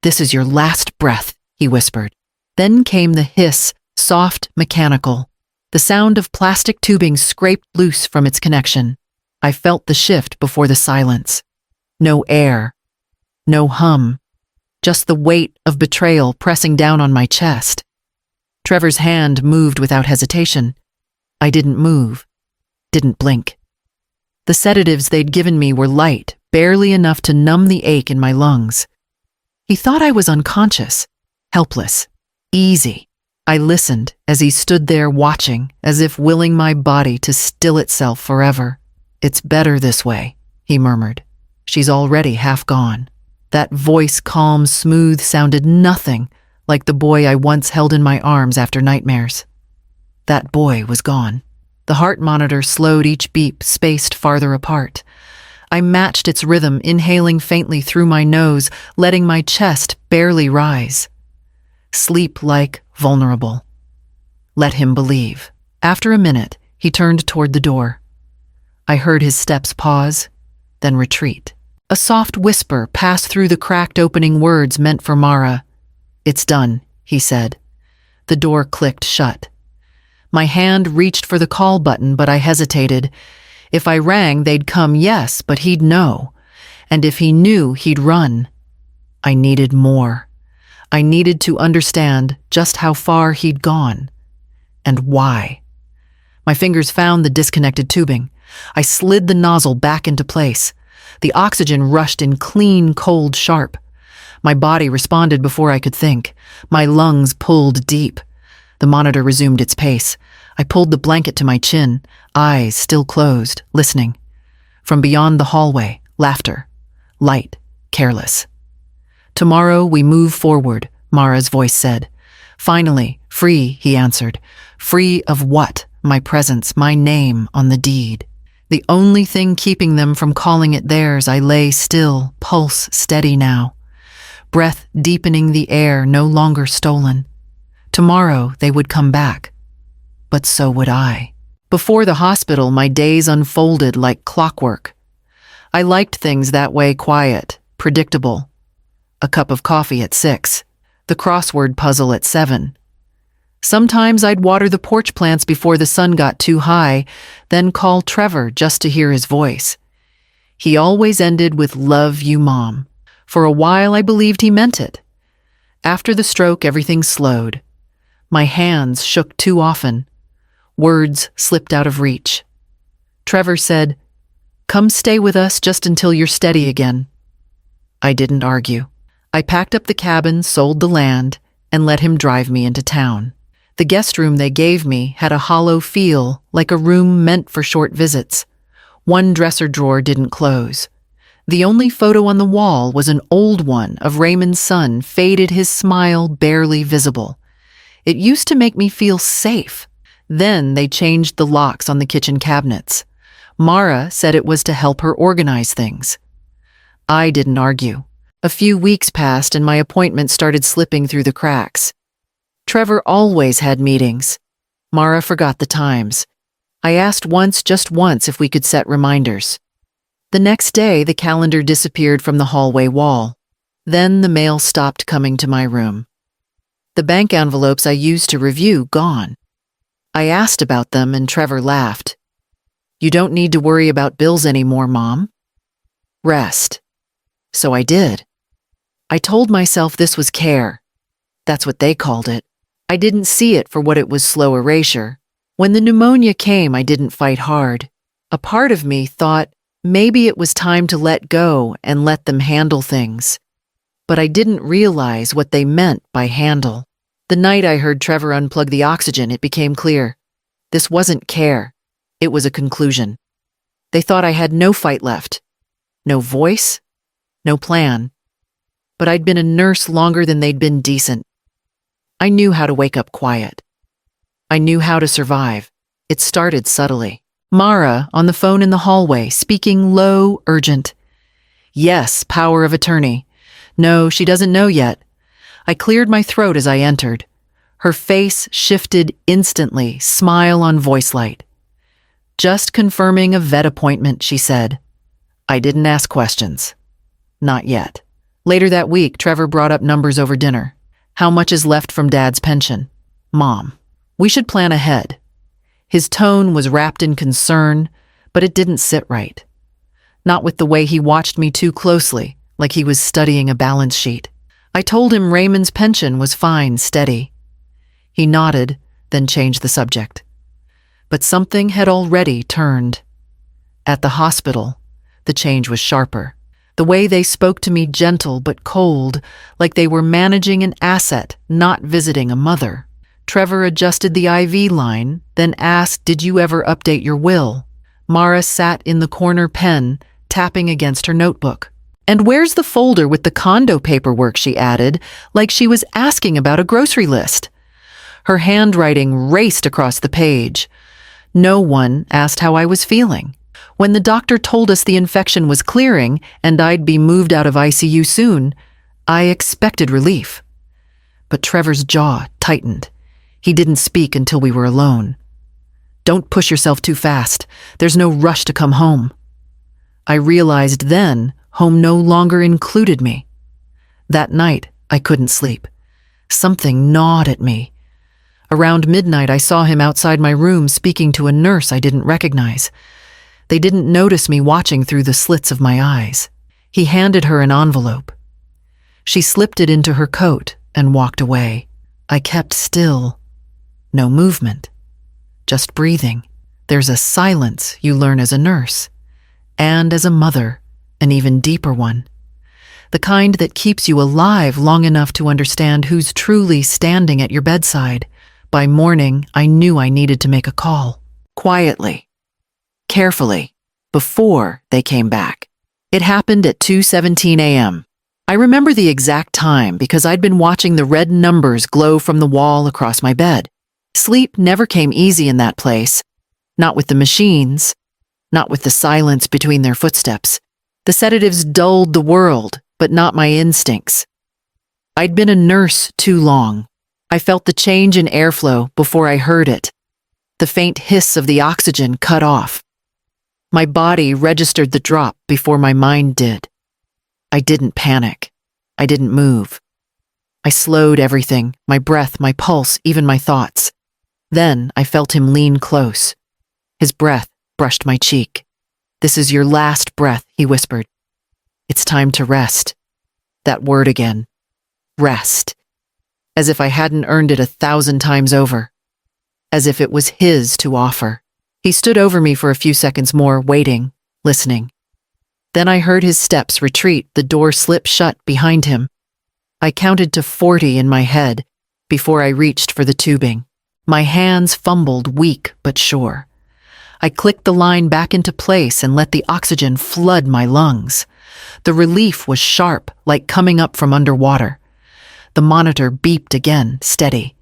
"This is your last breath," he whispered. Then came the hiss, soft, mechanical. The sound of plastic tubing scraped loose from its connection. I felt the shift before the silence. No air. No hum. Just the weight of betrayal pressing down on my chest. Trevor's hand moved without hesitation. I didn't move. Didn't blink. The sedatives they'd given me were light, barely enough to numb the ache in my lungs. He thought I was unconscious, helpless, easy. I listened as he stood there watching, as if willing my body to still itself forever. "It's better this way," he murmured. "She's already half gone." That voice, calm, smooth, sounded nothing like the boy I once held in my arms after nightmares. That boy was gone. The heart monitor slowed each beep, spaced farther apart. I matched its rhythm, inhaling faintly through my nose, letting my chest barely rise. Sleep-like, vulnerable. Let him believe. After a minute, he turned toward the door. I heard his steps pause, then retreat. A soft whisper passed through the cracked opening words meant for Mara. "It's done," he said. The door clicked shut. My hand reached for the call button, but I hesitated. If I rang, they'd come, yes, but he'd know. And if he knew, he'd run. I needed more. I needed to understand just how far he'd gone. And why. My fingers found the disconnected tubing. I slid the nozzle back into place. The oxygen rushed in clean, cold, sharp. My body responded before I could think. My lungs pulled deep. The monitor resumed its pace. I pulled the blanket to my chin, eyes still closed, listening. From beyond the hallway, laughter. Light, careless. "Tomorrow we move forward," Mara's voice said. "Finally, free," he answered. "Free of what? My presence, my name on the deed." The only thing keeping them from calling it theirs, I lay still, pulse steady now. Breath deepening the air, no longer stolen. Tomorrow they would come back. But so would I. Before the hospital, my days unfolded like clockwork. I liked things that way, quiet, predictable. A cup of coffee at 6, the crossword puzzle at 7. Sometimes I'd water the porch plants before the sun got too high, then call Trevor just to hear his voice. He always ended with "Love you, Mom." For a while I believed he meant it. After the stroke, everything slowed. My hands shook too often. Words slipped out of reach. Trevor said, "Come stay with us just until you're steady again." I didn't argue. I packed up the cabin, sold the land, and let him drive me into town. The guest room they gave me had a hollow feel, like a room meant for short visits. One dresser drawer didn't close. The only photo on the wall was an old one of Raymond's son, faded, his smile barely visible. It used to make me feel safe. Then they changed the locks on the kitchen cabinets. Mara said it was to help her organize things. I didn't argue. A few weeks passed and my appointment started slipping through the cracks. Trevor always had meetings. Mara forgot the times. I asked once, just once, if we could set reminders. The next day, the calendar disappeared from the hallway wall. Then the mail stopped coming to my room. The bank envelopes I used to review, gone. I asked about them and Trevor laughed. "You don't need to worry about bills anymore, Mom. Rest." So I did. I told myself this was care. That's what they called it. I didn't see it for what it was, slow erasure. When the pneumonia came, I didn't fight hard. A part of me thought maybe it was time to let go and let them handle things. But I didn't realize what they meant by handle. The night I heard Trevor unplug the oxygen, it became clear. This wasn't care. It was a conclusion. They thought I had no fight left. No voice, no plan. But I'd been a nurse longer than they'd been decent. I knew how to wake up quiet. I knew how to survive. It started subtly. Mara, on the phone in the hallway, speaking low, urgent. "Yes, power of attorney. No, she doesn't know yet." I cleared my throat as I entered. Her face shifted instantly, smile on voice light. "Just confirming a vet appointment," she said. I didn't ask questions. Not yet. Later that week, Trevor brought up numbers over dinner. How much is left from Dad's pension? Mom, we should plan ahead. His tone was wrapped in concern, but it didn't sit right. Not with the way he watched me too closely, like he was studying a balance sheet. I told him Raymond's pension was fine, steady. He nodded, then changed the subject. But something had already turned. At the hospital, the change was sharper. The way they spoke to me gentle but cold, like they were managing an asset, not visiting a mother. Trevor adjusted the IV line, then asked, "Did you ever update your will?" Mara sat in the corner pen, tapping against her notebook. "And where's the folder with the condo paperwork?" she added, like she was asking about a grocery list. Her handwriting raced across the page. No one asked how I was feeling. When the doctor told us the infection was clearing and I'd be moved out of ICU soon, I expected relief. But Trevor's jaw tightened. He didn't speak until we were alone. "Don't push yourself too fast. There's no rush to come home." I realized then home no longer included me. That night, I couldn't sleep. Something gnawed at me. Around midnight, I saw him outside my room speaking to a nurse I didn't recognize. They didn't notice me watching through the slits of my eyes. He handed her an envelope. She slipped it into her coat and walked away. I kept still. No movement. Just breathing. There's a silence you learn as a nurse. And as a mother, an even deeper one. The kind that keeps you alive long enough to understand who's truly standing at your bedside. By morning, I knew I needed to make a call. Quietly. Carefully. Before they came back. It happened at 2:17 a.m. I remember the exact time because I'd been watching the red numbers glow from the wall across my bed. Sleep never came easy in that place. Not with the machines. Not with the silence between their footsteps. The sedatives dulled the world, but not my instincts. I'd been a nurse too long. I felt the change in airflow before I heard it. The faint hiss of the oxygen cut off. My body registered the drop before my mind did. I didn't panic. I didn't move. I slowed everything, my breath, my pulse, even my thoughts. Then I felt him lean close. His breath brushed my cheek. "This is your last breath," he whispered. "It's time to rest." That word again. Rest. As if I hadn't earned it 1,000 times over. As if it was his to offer. He stood over me for a few seconds more, waiting, listening. Then I heard his steps retreat, the door slip shut behind him. I counted to 40 in my head before I reached for the tubing. My hands fumbled, weak but sure. I clicked the line back into place and let the oxygen flood my lungs. The relief was sharp, like coming up from underwater. The monitor beeped again, steady.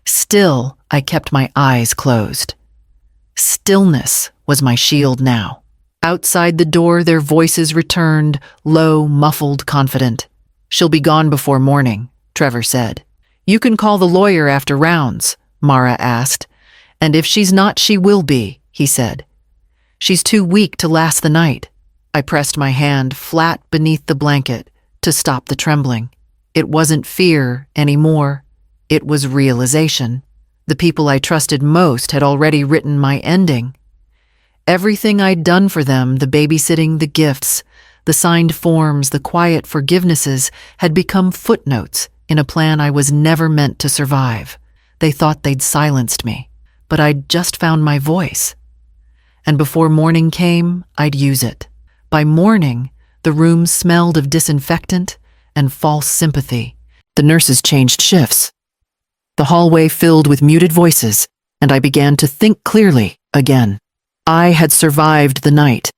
Still, I kept my eyes closed. Stillness was my shield now. Outside the door, their voices returned, low, muffled, confident. "She'll be gone before morning," Trevor said. "You can call the lawyer after rounds," Mara asked. "And if she's not, she will be," he said. "She's too weak to last the night." I pressed my hand flat beneath the blanket to stop the trembling. It wasn't fear anymore. It was realization. The people I trusted most had already written my ending. Everything I'd done for them, the babysitting, the gifts, the signed forms, the quiet forgivenesses, had become footnotes in a plan I was never meant to survive. They thought they'd silenced me, but I'd just found my voice. And before morning came, I'd use it. By morning, the room smelled of disinfectant and false sympathy. The nurses changed shifts. The hallway filled with muted voices, and I began to think clearly again. I had survived the night,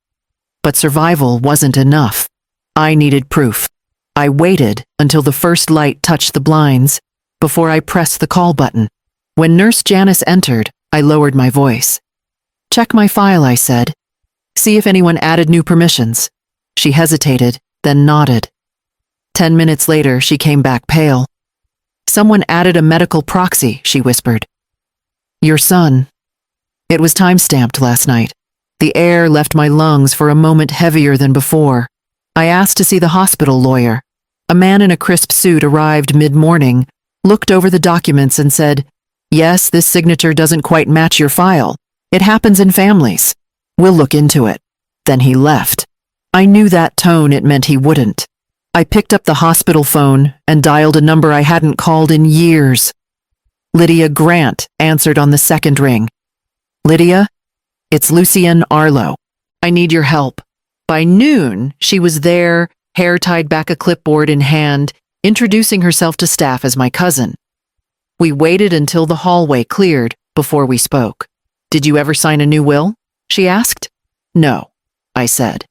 but survival wasn't enough. I needed proof. I waited until the first light touched the blinds before I pressed the call button. When Nurse Janice entered, I lowered my voice. "Check my file," I said. "See if anyone added new permissions." She hesitated, then nodded. 10 minutes later, she came back pale. "Someone added a medical proxy," she whispered. "Your son." It was time-stamped last night. The air left my lungs for a moment heavier than before. I asked to see the hospital lawyer. A man in a crisp suit arrived mid-morning, looked over the documents and said, "Yes, this signature doesn't quite match your file. It happens in families. We'll look into it." Then he left. I knew that tone, it meant he wouldn't. I picked up the hospital phone and dialed a number I hadn't called in years. Lydia Grant answered on the second ring. "Lydia, it's Lucienne Arlo. I need your help." By noon, she was there, hair tied back, a clipboard in hand, introducing herself to staff as my cousin. We waited until the hallway cleared before we spoke. "Did you ever sign a new will?" she asked. "No," I said.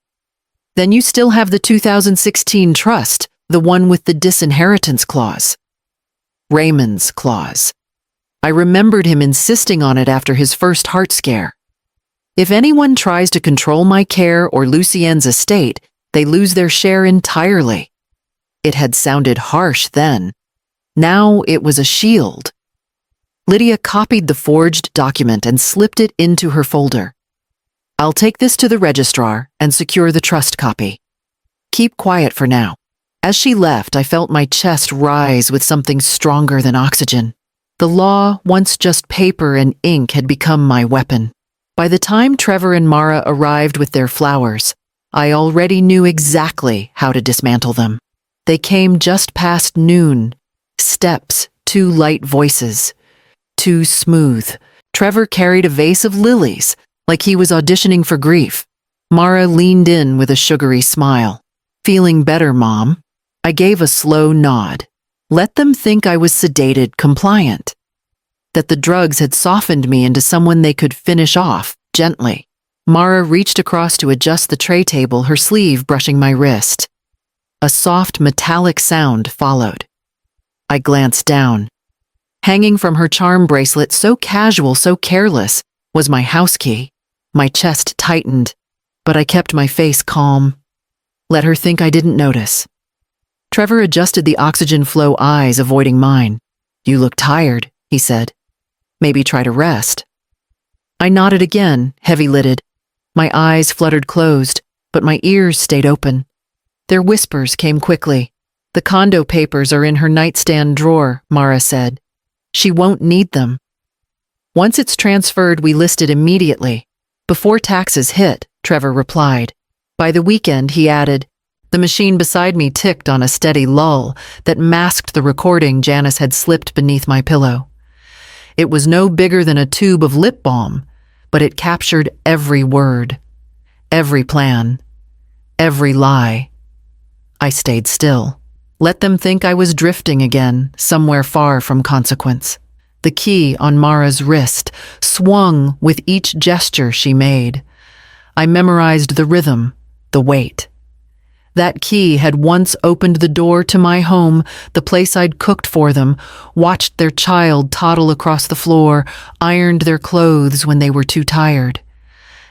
"Then you still have the 2016 trust, the one with the disinheritance clause." Raymond's clause. I remembered him insisting on it after his first heart scare. If anyone tries to control my care or Lucienne's estate, they lose their share entirely. It had sounded harsh then. Now it was a shield. Lydia copied the forged document and slipped it into her folder. "I'll take this to the registrar and secure the trust copy. Keep quiet for now." As she left, I felt my chest rise with something stronger than oxygen. The law, once just paper and ink, had become my weapon. By the time Trevor and Mara arrived with their flowers, I already knew exactly how to dismantle them. They came just past noon. Steps, two light voices. Too smooth. Trevor carried a vase of lilies, like he was auditioning for grief. Mara leaned in with a sugary smile. "Feeling better, Mom?" I gave a slow nod. Let them think I was sedated, compliant. That the drugs had softened me into someone they could finish off, gently. Mara reached across to adjust the tray table, her sleeve brushing my wrist. A soft metallic sound followed. I glanced down. Hanging from her charm bracelet, so casual, so careless, was my house key. My chest tightened, but I kept my face calm. Let her think I didn't notice. Trevor adjusted the oxygen flow eyes, avoiding mine. "You look tired," he said. "Maybe try to rest." I nodded again, heavy-lidded. My eyes fluttered closed, but my ears stayed open. Their whispers came quickly. "The condo papers are in her nightstand drawer," Mara said. "She won't need them. Once it's transferred, we list it immediately." "Before taxes hit," Trevor replied. By the weekend, he added. The machine beside me ticked on a steady lull that masked the recording Janice had slipped beneath my pillow. It was no bigger than a tube of lip balm, but it captured every word, every plan, every lie. I stayed still. Let them think I was drifting again, somewhere far from consequence. The key on Mara's wrist swung with each gesture she made. I memorized the rhythm, the weight. That key had once opened the door to my home, the place I'd cooked for them, watched their child toddle across the floor, ironed their clothes when they were too tired.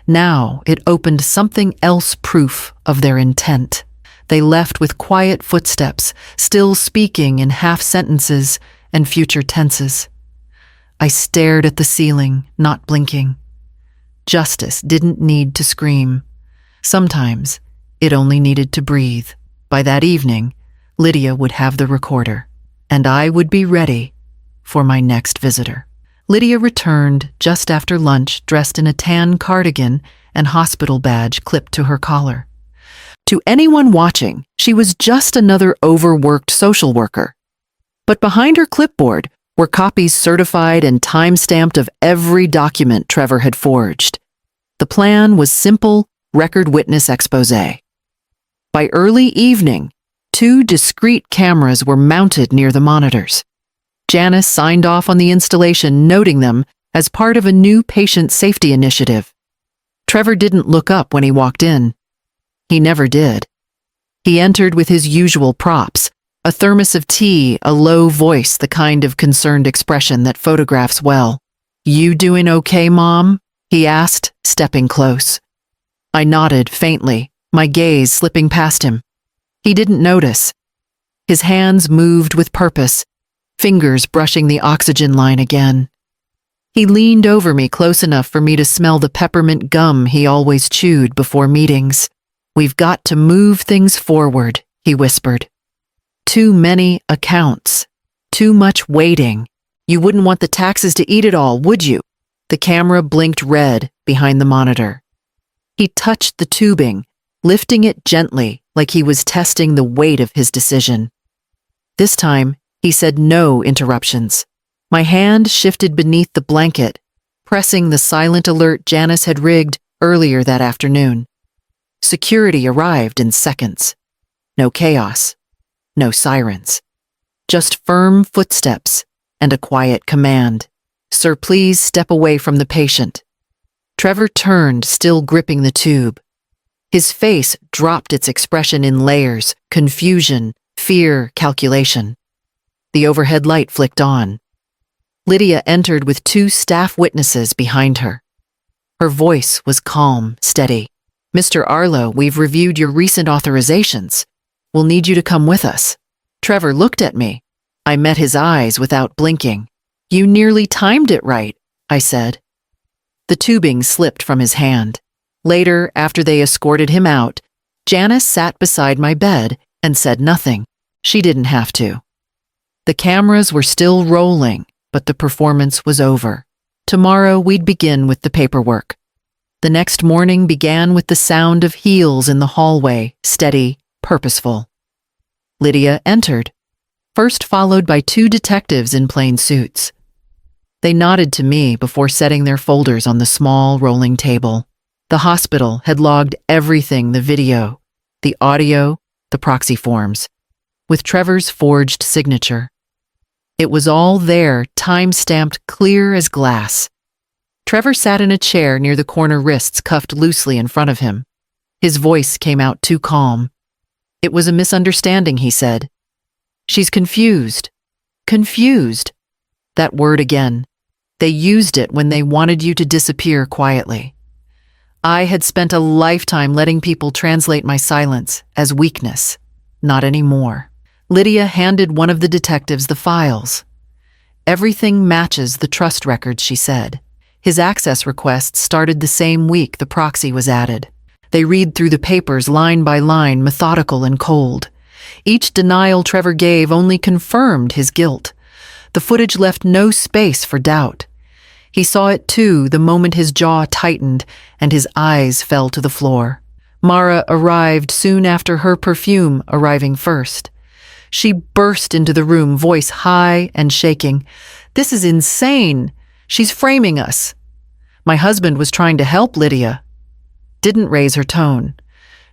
Now it opened something else, proof of their intent. They left with quiet footsteps, still speaking in half sentences and future tenses. I stared at the ceiling, not blinking. Justice didn't need to scream. Sometimes it only needed to breathe. By that evening, Lydia would have the recorder, and I would be ready for my next visitor. Lydia returned just after lunch, dressed in a tan cardigan and hospital badge clipped to her collar. To anyone watching, she was just another overworked social worker. But behind her clipboard were copies certified and time-stamped of every document Trevor had forged. The plan was simple, record witness exposé. By early evening, 2 discrete cameras were mounted near the monitors. Janice signed off on the installation, noting them as part of a new patient safety initiative. Trevor didn't look up when he walked in. He never did. He entered with his usual props, a thermos of tea, a low voice, the kind of concerned expression that photographs well. "You doing okay, Mom?" he asked, stepping close. I nodded faintly, my gaze slipping past him. He didn't notice. His hands moved with purpose, fingers brushing the oxygen line again. He leaned over me close enough for me to smell the peppermint gum he always chewed before meetings. "We've got to move things forward," he whispered. Too many accounts. Too much waiting. You wouldn't want the taxes to eat it all, would you? The camera blinked red behind the monitor. He touched the tubing, lifting it gently like he was testing the weight of his decision. This time, he said no interruptions. My hand shifted beneath the blanket, pressing the silent alert Janice had rigged earlier that afternoon. Security arrived in seconds. No chaos. No sirens. Just firm footsteps and a quiet command. "Sir, please step away from the patient." Trevor turned, still gripping the tube. His face dropped its expression in layers: confusion, fear, calculation. The overhead light flicked on. Lydia entered with 2 staff witnesses behind her. Her voice was calm, steady. "Mr. Arlo, we've reviewed your recent authorizations. We'll need you to come with us." Trevor looked at me. I met his eyes without blinking. "You nearly timed it right," I said. The tubing slipped from his hand. Later, after they escorted him out, Janice sat beside my bed and said nothing. She didn't have to. The cameras were still rolling, but the performance was over. Tomorrow we'd begin with the paperwork. The next morning began with the sound of heels in the hallway, steady, purposeful. Lydia entered, first followed by 2 detectives in plain suits. They nodded to me before setting their folders on the small rolling table. The hospital had logged everything: the video, the audio, the proxy forms, with Trevor's forged signature. It was all there, time-stamped, clear as glass. Trevor sat in a chair near the corner, wrists cuffed loosely in front of him. His voice came out too calm. "It was a misunderstanding," he said. "She's confused." Confused. That word again. They used it when they wanted you to disappear quietly. I had spent a lifetime letting people translate my silence as weakness. Not anymore. Lydia handed one of the detectives the files. "Everything matches the trust records," she said. His access requests started the same week the proxy was added. They read through the papers line by line, methodical and cold. Each denial Trevor gave only confirmed his guilt. The footage left no space for doubt. He saw it too the moment his jaw tightened and his eyes fell to the floor. Mara arrived soon after her perfume arriving first. She burst into the room, voice high and shaking. "This is insane. She's framing us." My husband was trying to help Lydia. Didn't raise her tone.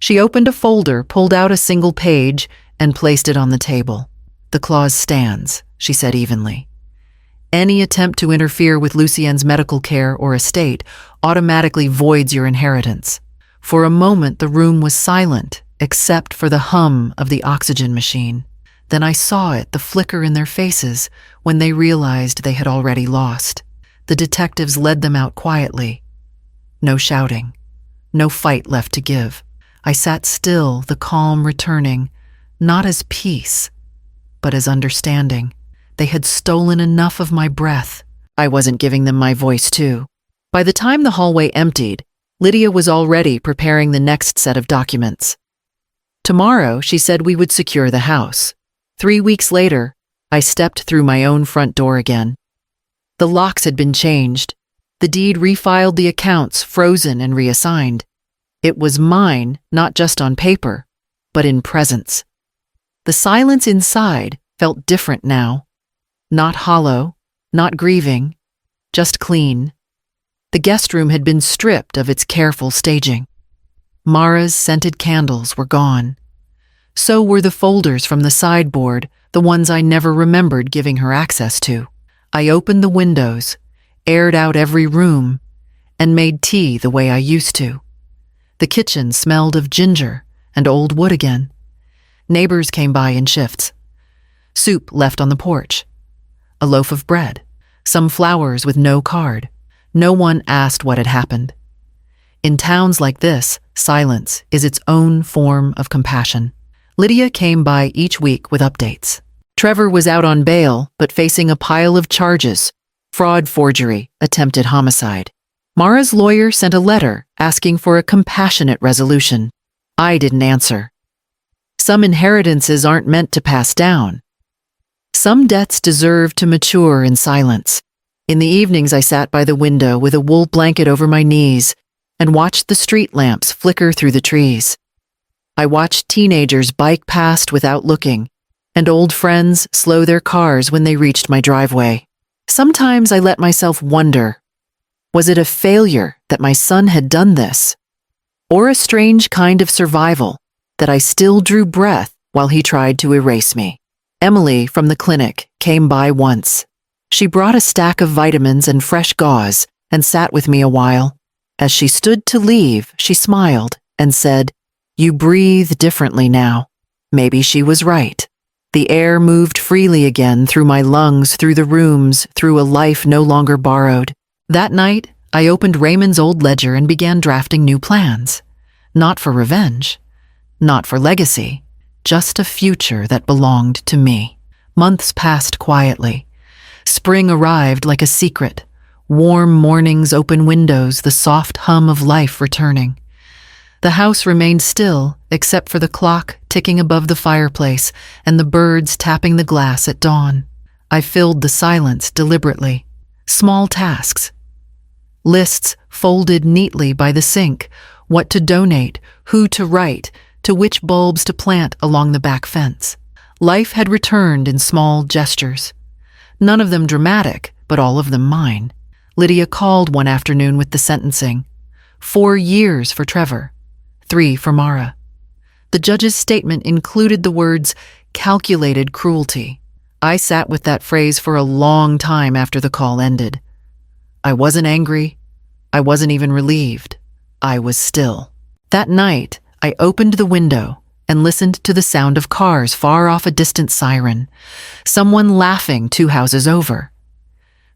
She opened a folder, pulled out a single page, and placed it on the table. "The clause stands," she said evenly. "Any attempt to interfere with Lucien's medical care or estate automatically voids your inheritance." For a moment the room was silent, except for the hum of the oxygen machine. Then I saw it, the flicker in their faces, when they realized they had already lost. The detectives led them out quietly. No shouting. No fight left to give. I sat still, the calm returning, not as peace, but as understanding. They had stolen enough of my breath. I wasn't giving them my voice too. By the time the hallway emptied, Lydia was already preparing the next set of documents. Tomorrow, she said, we would secure the house. 3 weeks later, I stepped through my own front door again. The locks had been changed. The deed refiled the accounts, frozen and reassigned. It was mine, not just on paper, but in presence. The silence inside felt different now. Not hollow, not grieving, just clean. The guest room had been stripped of its careful staging. Mara's scented candles were gone. So were the folders from the sideboard, the ones I never remembered giving her access to. I opened the windows, aired out every room, and made tea the way I used to. The kitchen smelled of ginger and old wood again. Neighbors came by in shifts. Soup left on the porch. A loaf of bread. Some flowers with no card. No one asked what had happened. In towns like this, silence is its own form of compassion. Lydia came by each week with updates. Trevor was out on bail, but facing a pile of charges: fraud, forgery, attempted homicide. Mara's lawyer sent a letter asking for a compassionate resolution. I didn't answer. Some inheritances aren't meant to pass down. Some debts deserve to mature in silence. In the evenings, I sat by the window with a wool blanket over my knees and watched the street lamps flicker through the trees. I watched teenagers bike past without looking, and old friends slow their cars when they reached my driveway. Sometimes I let myself wonder, was it a failure that my son had done this? Or a strange kind of survival that I still drew breath while he tried to erase me? Emily from the clinic came by once. She brought a stack of vitamins and fresh gauze and sat with me a while. As she stood to leave, she smiled and said, "You breathe differently now." Maybe she was right. The air moved freely again through my lungs, through the rooms, through a life no longer borrowed. That night, I opened Raymond's old ledger and began drafting new plans. Not for revenge, not for legacy, just a future that belonged to me. Months passed quietly. Spring arrived like a secret. Warm mornings, open windows, the soft hum of life returning. The house remained still, except for the clock ticking above the fireplace and the birds tapping the glass at dawn. I filled the silence deliberately. Small tasks. Lists folded neatly by the sink, what to donate, who to write, to which bulbs to plant along the back fence. Life had returned in small gestures. None of them dramatic, but all of them mine. Lydia called one afternoon with the sentencing. 4 years for Trevor, 3 for Mara. The judge's statement included the words, calculated cruelty. I sat with that phrase for a long time after the call ended. I wasn't angry. I wasn't even relieved. I was still. That night, I opened the window and listened to the sound of cars far off a distant siren. Someone laughing 2 houses over.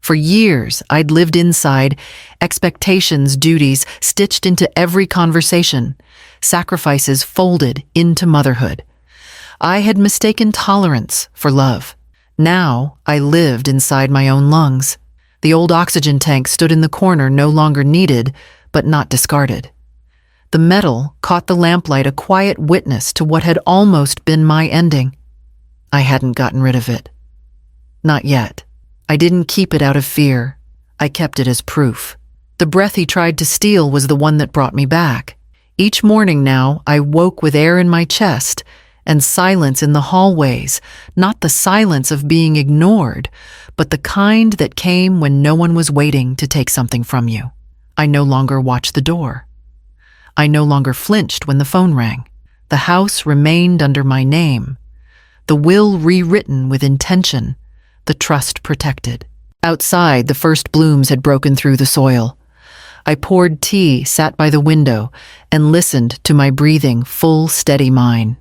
For years, I'd lived inside, expectations, duties stitched into every conversation, sacrifices folded into motherhood. I had mistaken tolerance for love. Now, I lived inside my own lungs. The old oxygen tank stood in the corner, no longer needed, but not discarded. The metal caught the lamplight, a quiet witness to what had almost been my ending. I hadn't gotten rid of it. Not yet. I didn't keep it out of fear. I kept it as proof. The breath he tried to steal was the one that brought me back. Each morning now, I woke with air in my chest and silence in the hallways, not the silence of being ignored, but the kind that came when no one was waiting to take something from you. I no longer watched the door. I no longer flinched when the phone rang. The house remained under my name. The will rewritten with intention, the trust protected. Outside, the first blooms had broken through the soil. I poured tea, sat by the window, and listened to my breathing, full, steady mine.